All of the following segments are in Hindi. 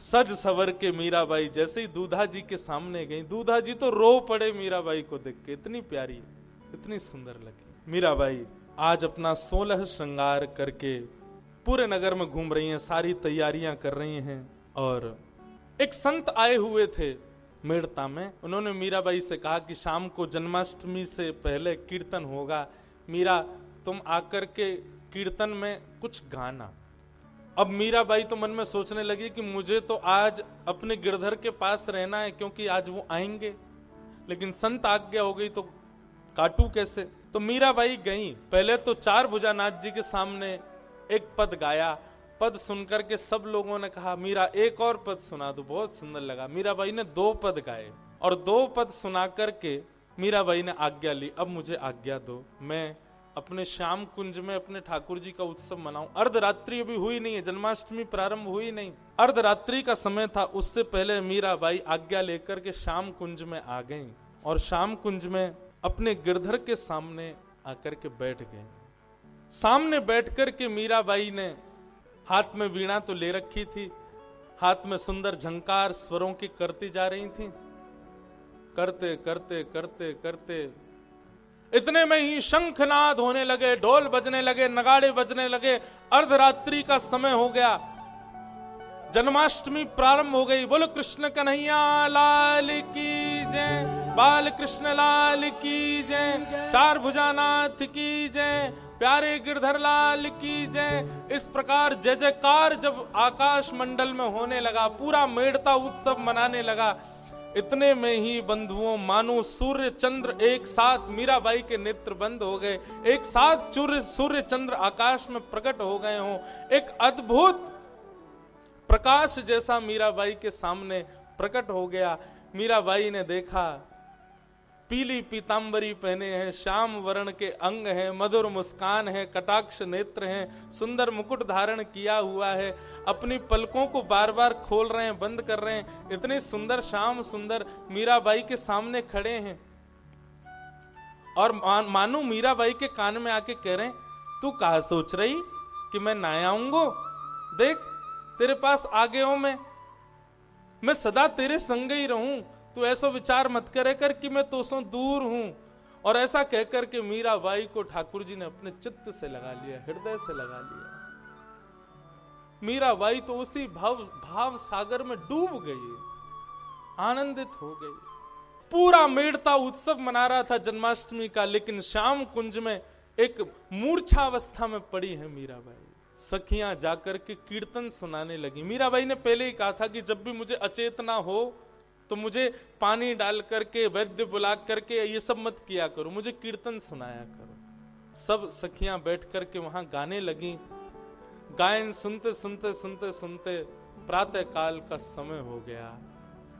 सज सवर के मीराबाई जैसे ही दूधा जी के सामने गई, दूधा जी तो रो पड़े मीराबाई को देख के, इतनी प्यारी, इतनी सुंदर लगी। मीराबाई आज अपना 16 श्रृंगार करके पूरे नगर में घूम रही हैं, सारी तैयारियां कर रही हैं। और एक संत आए हुए थे मेड़ता में, उन्होंने मीराबाई से कहा कि शाम को जन्माष्टमी से पहले कीर्तन होगा, मीरा तुम आकर के कीर्तन में कुछ गाना। अब मीराबाई तो मन में सोचने लगी कि मुझे तो आज अपने गिरधर के पास रहना है क्योंकि आज वो आएंगे, लेकिन संत आज्ञा हो गई तो काटू कैसे। तो मीराबाई गई, पहले तो 4 भुजानाथ जी के सामने एक पद गाया। पद सुनकर के सब लोगों ने कहा मीरा एक और पद सुना दो, बहुत सुंदर लगा। मीराबाई ने 2 पद गाए और 2 पद सुना करके मीराबाई ने आज्ञा ली, अब मुझे आज्ञा दो, मैं अपने श्याम कुंज में अपने ठाकुर जी का उत्सव मनाऊं। अर्धरात्रि अभी हुई नहीं है, जन्माष्टमी प्रारंभ हुई नहीं, अर्धरात्रि का समय था। उससे पहले मीराबाई आज्ञा लेकर के श्याम कुंज में आ गई और श्याम कुंज में अपने गिरधर के सामने आकर के बैठ गए। सामने बैठकर के मीराबाई ने हाथ में वीणा तो ले रखी थी, हाथ में सुंदर झंकार स्वरों की करती जा रही थी। करते करते करते करते इतने में ही शंखनाद होने लगे, ढोल बजने लगे, नगाड़े बजने लगे। अर्धरात्रि का समय हो गया, जन्माष्टमी प्रारंभ हो गई। बोलो कृष्ण कन्हैया लाल की जय, बाल कृष्ण लाल की जय, 4 भुजानाथ की जय, प्यारे गिरधर लाल की जय। इस प्रकार जय जयकार जब आकाश मंडल में होने लगा, पूरा मेड़ता उत्सव मनाने लगा। इतने में ही बंधुओं मानो सूर्य चंद्र एक साथ, मीराबाई के नेत्र बंद हो गए, एक साथ सूर्य चंद्र आकाश में प्रकट हो गए हों। एक अद्भुत प्रकाश जैसा मीराबाई के सामने प्रकट हो गया। मीराबाई ने देखा पीली पीतांबरी पहने हैं, श्याम वर्ण के अंग हैं, मधुर मुस्कान है, कटाक्ष नेत्र हैं, सुंदर मुकुट धारण किया हुआ है, अपनी पलकों को बार बार खोल रहे हैं, बंद कर रहे हैं। इतने सुंदर श्याम सुंदर मीराबाई के सामने खड़े हैं और मानो मीराबाई के कान में आके कह रहे हैं तू कहा सोच रही कि मैं ना आऊंगो, देख तेरे पास आ गया हूं, मैं सदा तेरे संग ही रहूं, तू ऐसा विचार मत करे कर कि मैं तो सो दूर हूं। और ऐसा कहकर के मीराबाई को ठाकुर जी ने अपने चित्त से लगा लिया, हृदय से लगा लिया। मीराबाई तो उसी भाव सागर में डूब गई, आनंदित हो गई। पूरा मेड़ता उत्सव मना रहा था जन्माष्टमी का, लेकिन श्याम कुंज में एक मूर्छा अवस्था में पड़ी है मीराबाई। सखियां जाकर के कीर्तन सुनाने लगी। मीराबाई ने पहले ही कहा था कि जब भी मुझे अचेतना हो तो मुझे पानी डाल करके, वैद्य बुला करके ये सब मत किया करो, मुझे कीर्तन सुनाया करो। सब सखियां बैठ करके वहां गाने लगी। गायन सुनते सुनते सुनते सुनते प्रातः काल का समय हो गया।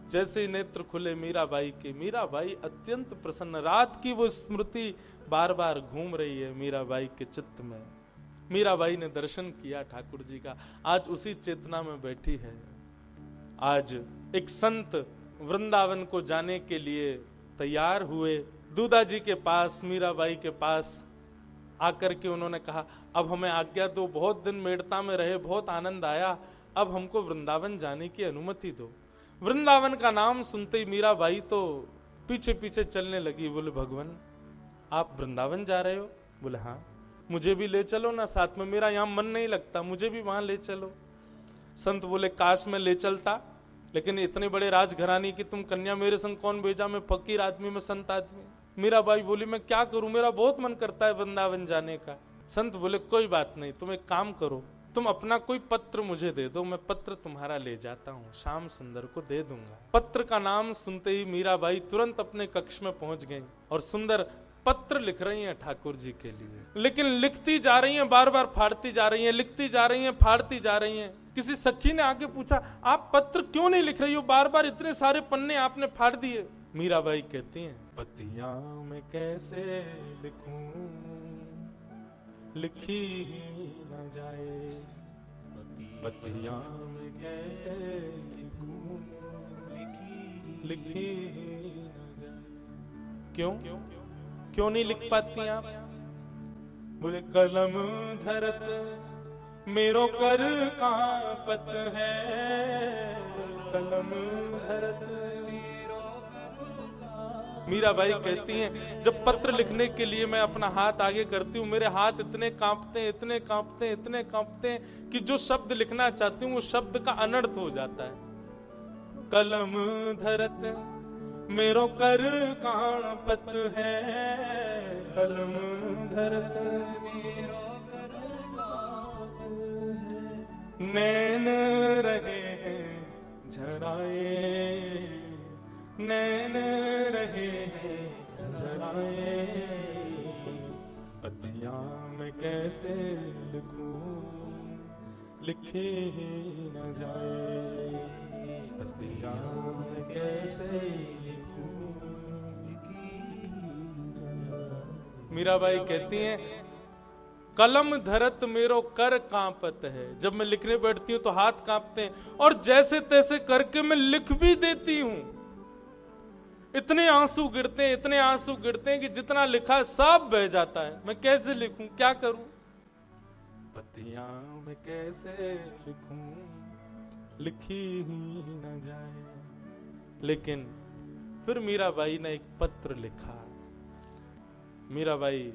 जैसे ही नेत्र खुले मीराबाई के, मीराबाई अत्यंत प्रसन्न, रात की वो स्मृति बार बार घूम रही है मीराबाई के चित्त में। मीराबाई ने दर्शन किया ठाकुर जी का, आज उसी चेतना में बैठी है। आज एक संत वृंदावन को जाने के लिए तैयार हुए, दूधा जी के पास, मीराबाई के पास आकर के उन्होंने कहा अब हमें आज्ञा दो, बहुत दिन मेड़ता में रहे, बहुत आनंद आया, अब हमको वृंदावन जाने की अनुमति दो। वृंदावन का नाम सुनते ही मीराबाई तो पीछे पीछे चलने लगी। बोले भगवान आप वृंदावन जा रहे हो? बोले हाँ। मुझे भी ले चलो ना साथ में, मेरा यहाँ मन नहीं लगता, मुझे भी वहां ले चलो। संत बोले काश में ले चलता, लेकिन इतने बड़े राजघराने की तुम कन्या मेरे संग कौन भेजा, मैं फकीर आदमी, मैं संत आदमी। मीराबाई बोली मैं क्या करूं, मेरा बहुत मन करता है वृंदावन जाने का। संत बोले कोई बात नहीं, तुम एक काम करो, तुम अपना कोई पत्र मुझे दे दो, मैं पत्र तुम्हारा ले जाता हूँ, श्याम सुंदर को दे दूंगा। पत्र का नाम सुनते ही मीराबाई तुरंत अपने कक्ष में पहुंच गई और सुंदर पत्र लिख रही हैं ठाकुर जी के लिए। लेकिन लिखती जा रही हैं, बार बार फाड़ती जा रही हैं, लिखती जा रही हैं, फाड़ती जा रही हैं। किसी सखी ने आके पूछा आप पत्र क्यों नहीं लिख रही हो, बार बार इतने सारे पन्ने आपने फाड़ दिए। मीराबाई कहती हैं पतिया में कैसे लिखूं, लिखी ही न जाए, पतिया में कैसे लिखूं, लिखी ही न जाए। क्यों नहीं लिख पाती आप? बोले कलम धरत मेरो कर कांपत है, कलम धरत। मीराबाई कहती हैं जब पत्र लिखने के लिए मैं अपना हाथ आगे करती हूँ, मेरे हाथ इतने कांपते हैं, इतने कांपते हैं, इतने कांपते हैं कि जो शब्द लिखना चाहती हूँ वो शब्द का अनर्थ हो जाता है। कलम धरत मेरो कर कांपत है, कलम धरत मेरो कर कांपत है। नैन रहे झराए, नैन रहे झराए, पतिया में कैसे लिखूं, लिखे ही न जाए, पतिया में कैसे लिखूं। मीराबाई कहती हैं कलम धरत मेरो कर कांपत है। जब मैं लिखने बैठती हूँ तो हाथ कांपते हैं, और जैसे तैसे करके मैं लिख भी देती हूँ। इतने आंसू गिरते हैं, इतने आंसू गिरते हैं कि जितना लिखा सब बह जाता है। मैं कैसे लिखूं, क्या करूं, पतियां मैं कैसे लिखूं, लिखी ही न जाए। लेकिन फिर मीराबाई ने एक पत्र लिखा। मीराबाई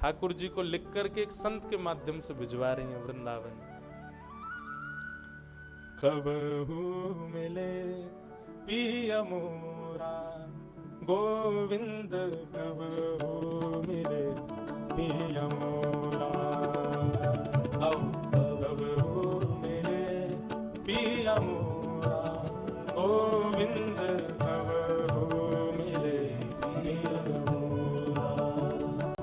ठाकुर जी को लिख करके एक संत के माध्यम से भिजवा रही हैं वृंदावन। कब हूँ मिले पिया मोरा गोविंद, कब हो मिले पिया मोरा, कब हो मिले पिया मोरा गोविंद, कब हो मिले पिया मोरा।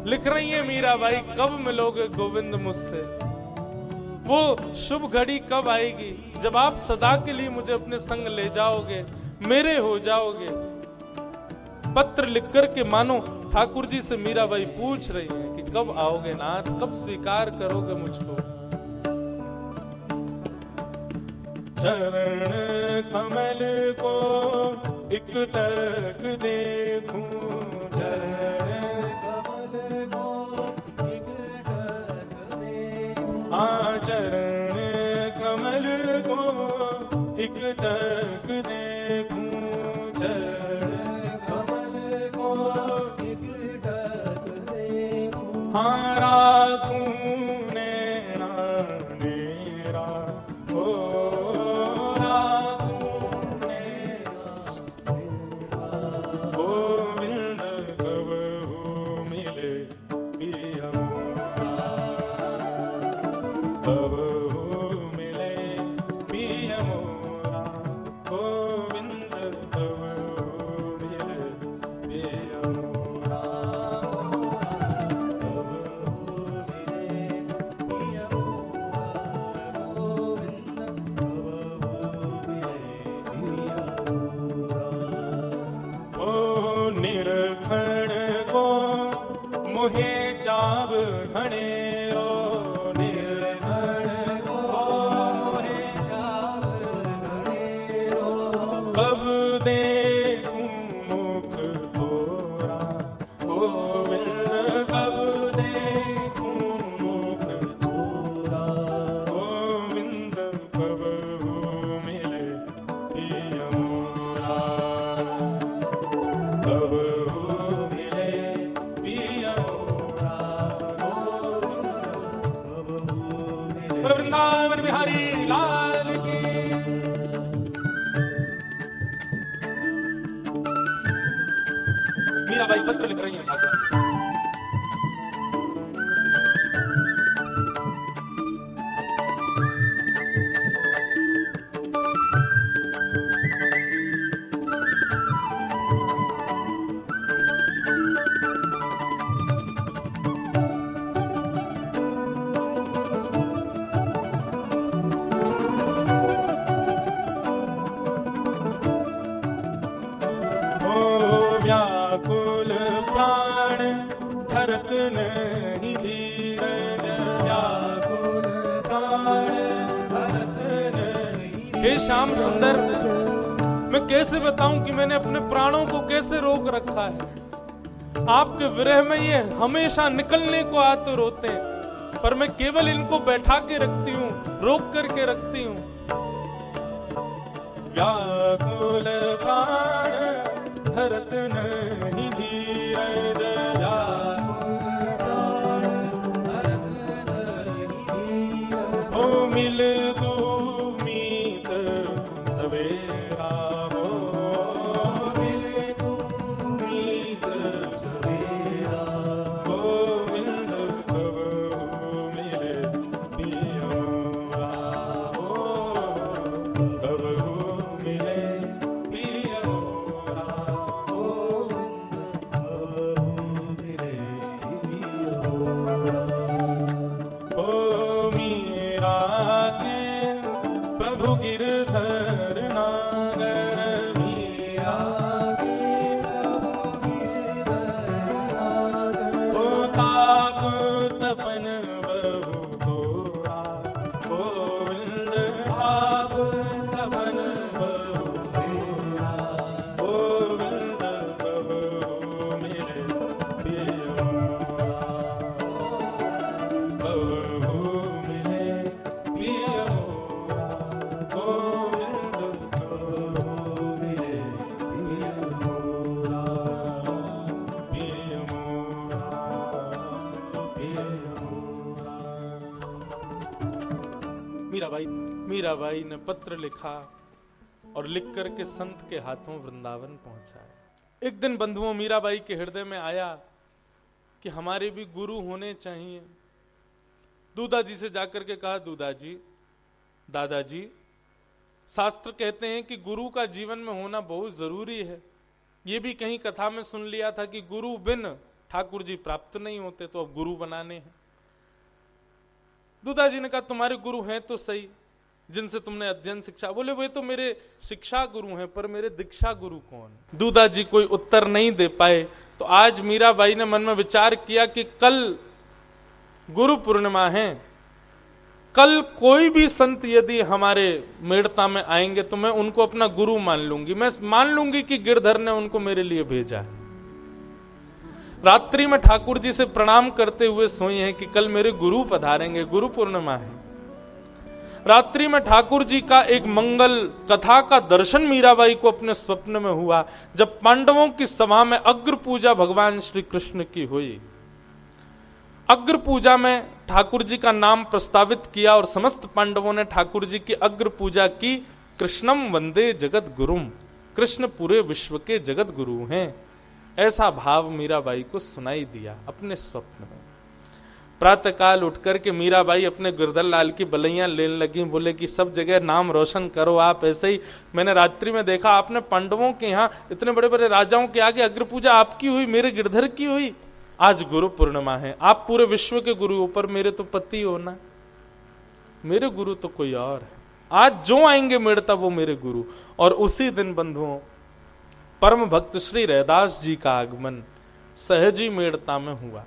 लिख रही है मीराबाई कब मिलोगे गोविंद मुझसे, वो शुभ घड़ी कब आएगी जब आप सदा के लिए मुझे अपने संग ले जाओगे, मेरे हो जाओगे। पत्र लिख कर के मानो ठाकुर जी से मीराबाई पूछ रही हैं कि कब आओगे नाथ, कब स्वीकार करोगे मुझको। चरण कमल को एक टक देखूं, चरण कमल को एक टक देखूं, चरण कमल को एक टक देखूं, चरण कमल को एक टक देखूं। हाँ राखूं नैना मेरा, ओ राखूं नैना मेरा, गोविंद कब हो मिले पिया मोरा, कब हो मिले पिया मोरा, गोविंद कब हो मिले पिया मोरा, कब हो मिले पिया मोरा, गोविंद कब हो मिले पिया मोरा। ओ निर्भण को मोहे चाव घणे, ओ निर्भण को मोहे चाव घणे, कब देखूं मुख तोरा, गोविंद कब देखूं मुख तोरा, गोविंद कब हो मिले पिया मोरा, कब हो मिले पिया मोरा, गोविंद कब हो मिले। वृंदावन बिहारी लाल की। मीराबाई पत्र लिख रही हैं ठाकुर। व्याकुल प्राण धरत नहीं धीरज, व्याकुल प्राण धरत नहीं। हे श्याम सुंदर, मैं कैसे बताऊं कि मैंने अपने प्राणों को कैसे रोक रखा है। आपके विरह में ये हमेशा निकलने को आते रोते हैं, पर मैं केवल इनको बैठा के रखती हूँ, रोक करके रखती हूँ। व्याकुल प्राण धरत नहीं धीरज, हो मिल तू मीत सवेरा, हो मिल तू मीत सवेरा, गोविंद कब मिले पिया, हो कब मिले पिया, हो मिले पिया, हो मीरा के प्रभु गिरधर नागर, मीरा के प्रभु गिरधर नागर, हो ताप तपन बहु घोरा, गोविंद ताप तपन बहु घोरा, गोविंद कब मिले पिया, कब मिले पिया, गोविंद कब मिले पिया, पिया मीराबाई ने पत्र लिखा और लिख करके संत के हाथों वृंदावन पहुंचाया। एक दिन बंधुओं मीराबाई के हृदय में आया कि हमारे भी गुरु होने चाहिए। दूदाजी से जाकर के कहा, दूदाजी, दादाजी, शास्त्र कहते हैं कि गुरु का जीवन में होना बहुत जरूरी है। ये भी कहीं कथा में सुन लिया था कि गुरु बिन ठाकुर जी प्राप्त नहीं होते, तो अब गुरु बनाने हैं। दूदाजी ने कहा, तुम्हारे गुरु हैं तो सही, जिनसे तुमने अध्ययन शिक्षा। बोले, वे तो मेरे शिक्षा गुरु हैं, पर मेरे दीक्षा गुरु कौन? दूदाजी कोई उत्तर नहीं दे पाए। तो आज मीराबाई ने मन में विचार किया कि कल गुरु पूर्णिमा है, कल कोई भी संत यदि हमारे मेड़ता में आएंगे तो मैं उनको अपना गुरु मान लूंगी। मैं मान लूंगी कि गिरधर ने उनको मेरे लिए भेजा है। रात्रि में ठाकुर जी से प्रणाम करते हुए सोई हैं कि कल मेरे गुरु पधारेंगे, गुरु पूर्णिमा है। रात्रि में ठाकुर जी का एक मंगल कथा का दर्शन मीराबाई को अपने स्वप्न में हुआ, जब पांडवों की सभा में अग्र पूजा भगवान श्री कृष्ण की हुई। अग्र पूजा में ठाकुर जी का नाम प्रस्तावित किया और समस्त पांडवों ने ठाकुर जी की अग्र पूजा की। कृष्णम वंदे जगत गुरुम, कृष्ण पूरे विश्व के जगत गुरु हैं, ऐसा भाव मीराबाई को सुनाई दिया अपने स्वप्न में। प्रातःकाल उठकर के मीराबाई अपने गुरदल लाल की बलैयां लेने लगी। बोले कि सब जगह नाम रोशन करो आप। ऐसे ही मैंने रात्रि में देखा, आपने पांडवों के यहाँ इतने बड़े बड़े राजाओं के आगे अग्र पूजा आपकी हुई, मेरे गिरधर की हुई। आज गुरु पूर्णिमा है, आप पूरे विश्व के गुरु हो, पर मेरे तो पति हो ना, मेरे गुरु तो कोई और है। आज जो आएंगे मेड़ता वो मेरे गुरु। और उसी दिन बंधुओं परम भक्त श्री रैदास जी का आगमन सहजी मेड़ता में हुआ।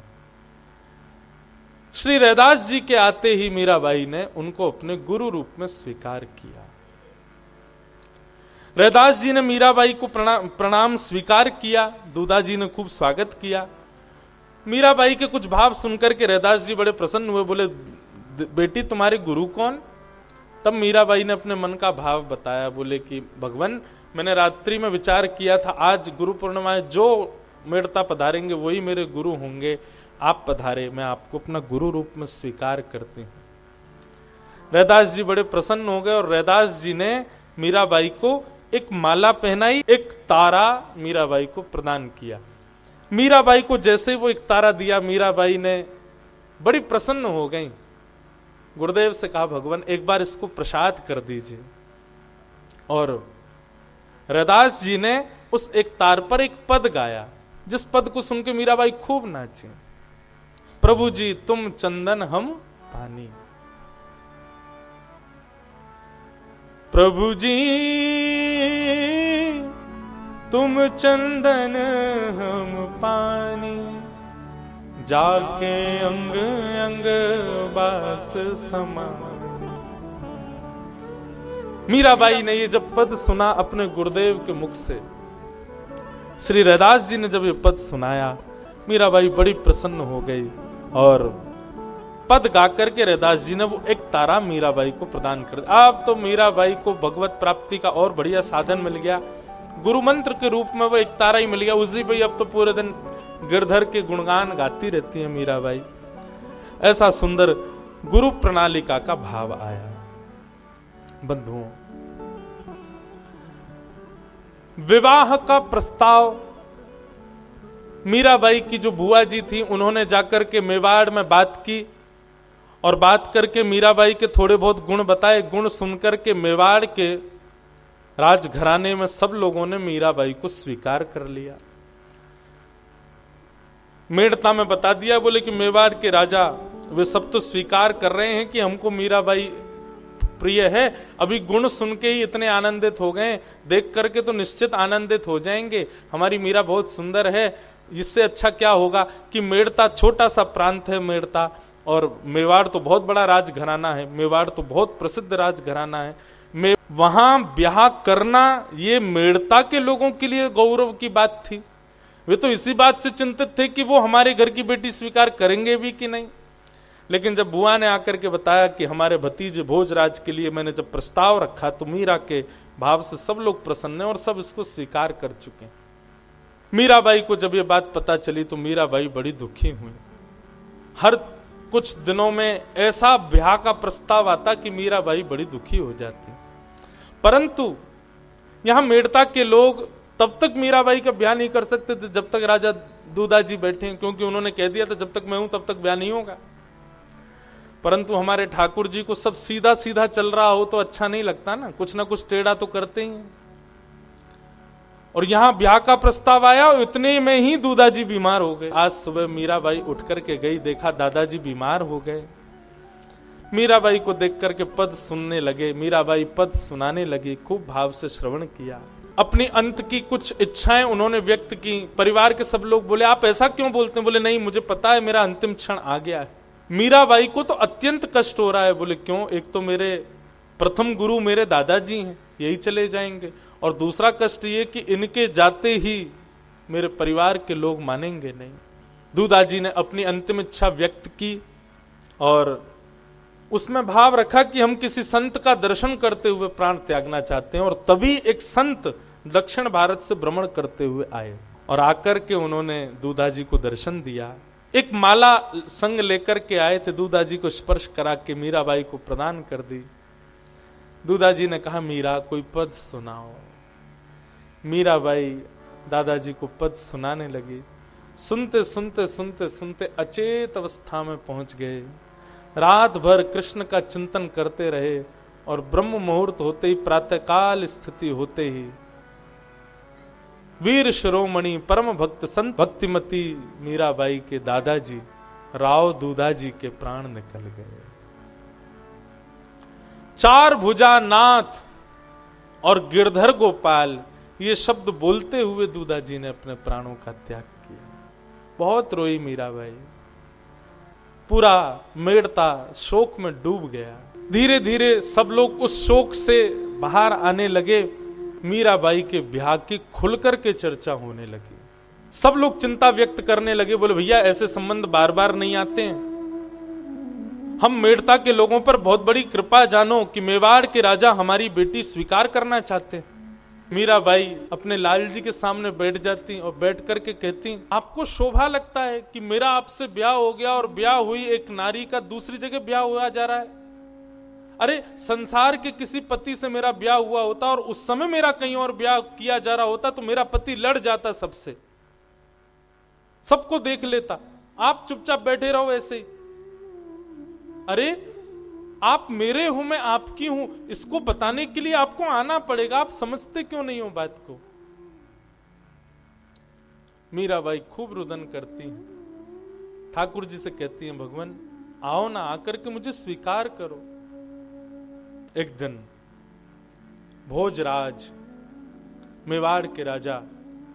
श्री रैदास जी के आते ही मीराबाई ने उनको अपने गुरु रूप में स्वीकार किया। रैदास जी ने मीराबाई को प्रणाम स्वीकार किया। दूदाजी ने खूब स्वागत किया। मीराबाई के कुछ भाव सुनकर के रैदास जी बड़े प्रसन्न हुए। बोले, बेटी तुम्हारे गुरु कौन? तब मीराबाई ने अपने मन का भाव बताया। बोले कि भगवान, मैंने रात्रि में विचार किया था, आज गुरु पूर्णिमा है, जो मेड़ता पधारेंगे वही मेरे गुरु होंगे। आप पधारे, मैं आपको अपना गुरु रूप में स्वीकार करती हूं। रैदास जी बड़े प्रसन्न हो गए और रैदास जी ने मीराबाई को एक माला पहनाई, एक तारा मीराबाई को प्रदान किया। मीराबाई को जैसे ही वो एक तारा दिया, मीराबाई ने बड़ी प्रसन्न हो गई। गुरुदेव से कहा, भगवान एक बार इसको प्रसाद कर दीजिए। और रैदास जी ने उस एक तार पर एक पद गाया, जिस पद को सुनकर मीराबाई खूब नाची। प्रभु जी तुम चंदन हम पानी, प्रभु जी तुम चंदन हम पानी, जाके अंग अंग बास समा। मीराबाई ने ये जब पद सुना अपने गुरुदेव के मुख से, श्री रैदास जी ने जब ये पद सुनाया, मीराबाई बड़ी प्रसन्न हो गई और पद गा करके रैदास जी ने वो एक तारा मीराबाई को प्रदान कर दिया। अब तो मीराबाई को भगवत प्राप्ति का और बढ़िया साधन मिल गया, गुरु मंत्र के रूप में वो एक तारा ही मिल गया। उसी पे अब तो पूरे दिन गिरधर के गुणगान गाती रहती है मीराबाई। ऐसा सुंदर गुरु प्रणालिका का भाव आया। बंधुओं, विवाह का प्रस्ताव मीराबाई की जो बुआ जी थी उन्होंने जाकर के मेवाड़ में बात की और बात करके मीराबाई के थोड़े बहुत गुण बताए। गुण सुनकर के मेवाड़ के राजघराने में सब लोगों ने मीराबाई को स्वीकार कर लिया। मेड़ता में बता दिया, बोले कि मेवाड़ के राजा वे सब तो स्वीकार कर रहे हैं कि हमको मीराबाई प्रिय है। अभी गुण सुन के ही इतने आनंदित हो गए, देख करके तो निश्चित आनंदित हो जाएंगे। हमारी मीरा बहुत सुंदर है, इससे अच्छा क्या होगा कि मेड़ता छोटा सा प्रांत है मेड़ता, और मेवाड़ तो बहुत बड़ा राजघराना है, मेवाड़ तो बहुत प्रसिद्ध राजघराना है। वहां ब्याह करना ये मेड़ता के लोगों के लिए गौरव की बात थी। वे तो इसी बात से चिंतित थे कि वो हमारे घर की बेटी स्वीकार करेंगे भी कि नहीं। लेकिन जब बुआ ने आकर के बताया कि हमारे भतीजे भोजराज के लिए मैंने जब प्रस्ताव रखा तो मीरा के भाव से सब लोग प्रसन्न हैं और सब इसको स्वीकार कर चुके हैं। मीराबाई को जब ये बात पता चली तो मीराबाई बड़ी दुखी हुई। हर कुछ दिनों में ऐसा ब्याह का प्रस्ताव आता कि मीराबाई बड़ी दुखी हो जाती। परंतु यहां मेड़ता के लोग तब तक मीराबाई का ब्याह नहीं कर सकते थे जब तक राजा दूधाजी बैठे, क्योंकि उन्होंने कह दिया था जब तक मैं हूं तब तक ब्याह नहीं होगा। परंतु हमारे ठाकुर जी को सब सीधा सीधा चल रहा हो तो अच्छा नहीं लगता ना, कुछ ना कुछ टेढ़ा तो करते ही हैं। और यहां ब्याह का प्रस्ताव आया और इतने में ही दूधाजी बीमार हो गए। आज सुबह मीराबाई उठ करके गई, देखा दादाजी बीमार हो गए। मीराबाई को देख करके पद सुनने लगे, मीराबाई पद सुनाने लगी, खूब भाव से श्रवण किया। अपनी अंत की कुछ इच्छाएं उन्होंने व्यक्त की। परिवार के सब लोग बोले आप ऐसा क्यों बोलते हैं? बोले नहीं, मुझे पता है मेरा अंतिम क्षण आ गया है। मीराबाई को तो अत्यंत कष्ट हो रहा है। बोले क्यों? एक तो मेरे प्रथम गुरु मेरे दादाजी हैं, यही चले जाएंगे, और दूसरा कष्ट ये कि इनके जाते ही मेरे परिवार के लोग मानेंगे नहीं। दूधाजी ने अपनी अंतिम इच्छा व्यक्त की और उसमें भाव रखा कि हम किसी संत का दर्शन करते हुए प्राण त्यागना चाहते हैं। और तभी एक संत दक्षिण भारत से भ्रमण करते हुए आए और आकर के उन्होंने दूधाजी को दर्शन दिया। एक माला संग लेकर के आए थे, दूधाजी को स्पर्श करा के मीराबाई को प्रदान कर दी। दूधाजी ने कहा मीरा कोई पद सुनाओ। मीराबाई दादाजी को पद सुनाने लगी। सुनते सुनते सुनते सुनते अचेत अवस्था में पहुंच गए। रात भर कृष्ण का चिंतन करते रहे और ब्रह्म मुहूर्त होते ही, प्रातःकाल स्थिति होते ही वीर शिरोमणि परम भक्त संत भक्तिमती मीराबाई के दादाजी राव दूधाजी के प्राण निकल गए। चार भुजा नाथ और गिरधर गोपाल ये शब्द बोलते हुए दूधाजी ने अपने प्राणों का त्याग किया। बहुत रोई मीराबाई, पूरा मेड़ता शोक में डूब गया। धीरे धीरे सब लोग उस शोक से बाहर आने लगे। मीराबाई के ब्याह की खुलकर के चर्चा होने लगी। सब लोग चिंता व्यक्त करने लगे, बोले भैया ऐसे संबंध बार बार नहीं आते हैं। हम मेड़ता के लोगों पर बहुत बड़ी कृपा जानो कि मेवाड़ के राजा हमारी बेटी स्वीकार करना चाहते। मीराबाई अपने लाल जी के सामने बैठ जाती और बैठ करके कहती, आपको शोभा लगता है कि मेरा आपसे ब्याह हो गया और ब्याह हुई एक नारी का दूसरी जगह ब्याह हुआ जा रहा है? अरे संसार के किसी पति से मेरा ब्याह हुआ होता और उस समय मेरा कहीं और ब्याह किया जा रहा होता तो मेरा पति लड़ जाता सबसे, सबको देख लेता। आप चुपचाप बैठे रहो ऐसे ही। अरे आप मेरे हो, मैं आपकी हूं, इसको बताने के लिए आपको आना पड़ेगा। आप समझते क्यों नहीं हो बात को? मीराबाई खूब रुदन करती हैं, ठाकुर जी से कहती हैं भगवान आओ ना, आकर के मुझे स्वीकार करो। एक दिन भोजराज मेवाड़ के राजा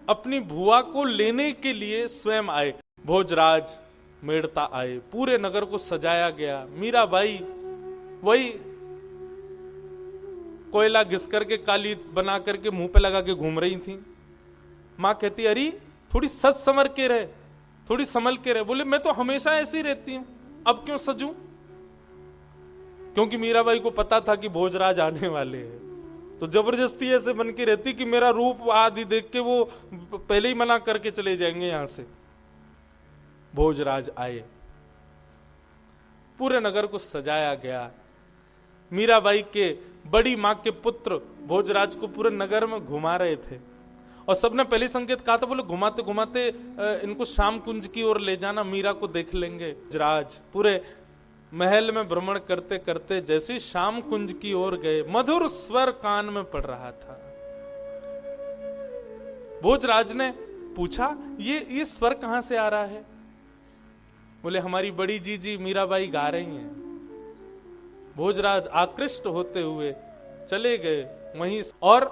अपनी भुआ को लेने के लिए स्वयं आए। भोजराज मेड़ता आए, पूरे नगर को सजाया गया। मीराबाई वही कोयला घिस करके काली बना करके मुंह पे लगा के घूम रही थी। मां कहती अरे थोड़ी सज संवर के रहे, थोड़ी संभल के रहे। बोले मैं तो हमेशा ऐसी रहती हूं, अब क्यों सजूं? क्योंकि मीराबाई को पता था कि भोजराज आने वाले हैं, तो जबरदस्ती ऐसे बन के रहती कि मेरा रूप आदि देख के वो पहले ही मना करके चले जाएंगे यहां से। भोजराज आए, पूरे नगर को सजाया गया। मीराबाई के बड़ी मां के पुत्र भोजराज को पूरे नगर में घुमा रहे थे, और सबने पहले संकेत कहा था, बोले घुमाते घुमाते इनको श्याम कुंज की ओर ले जाना, मीरा को देख लेंगे। भोजराज पूरे महल में भ्रमण करते करते जैसे श्याम कुंज की ओर गए, मधुर स्वर कान में पड़ रहा था। भोजराज ने पूछा, ये स्वर कहां से आ रहा है? बोले हमारी बड़ी जीजी मीराबाई गा रही हैं। भोजराज आकृष्ट होते हुए चले गए वहीं, और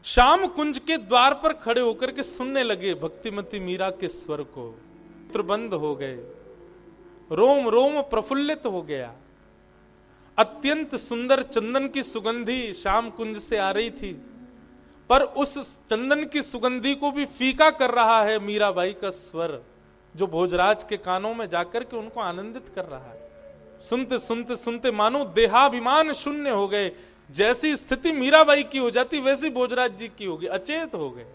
श्याम कुंज के द्वार पर खड़े होकर के सुनने लगे भक्तिमती मीरा के स्वर को। नेत्र बंद हो गए, रोम रोम प्रफुल्लित हो गया। अत्यंत सुंदर चंदन की सुगंधी श्याम कुंज से आ रही थी, पर उस चंदन की सुगंधी को भी फीका कर रहा है मीराबाई का स्वर, जो भोजराज के कानों में जाकर के उनको आनंदित कर रहा है। सुनते सुनते सुनते मानो देहाभिमान शून्य हो गए। जैसी स्थिति मीराबाई की हो जाती वैसी भोजराज जी की होगी, अचेत हो गए।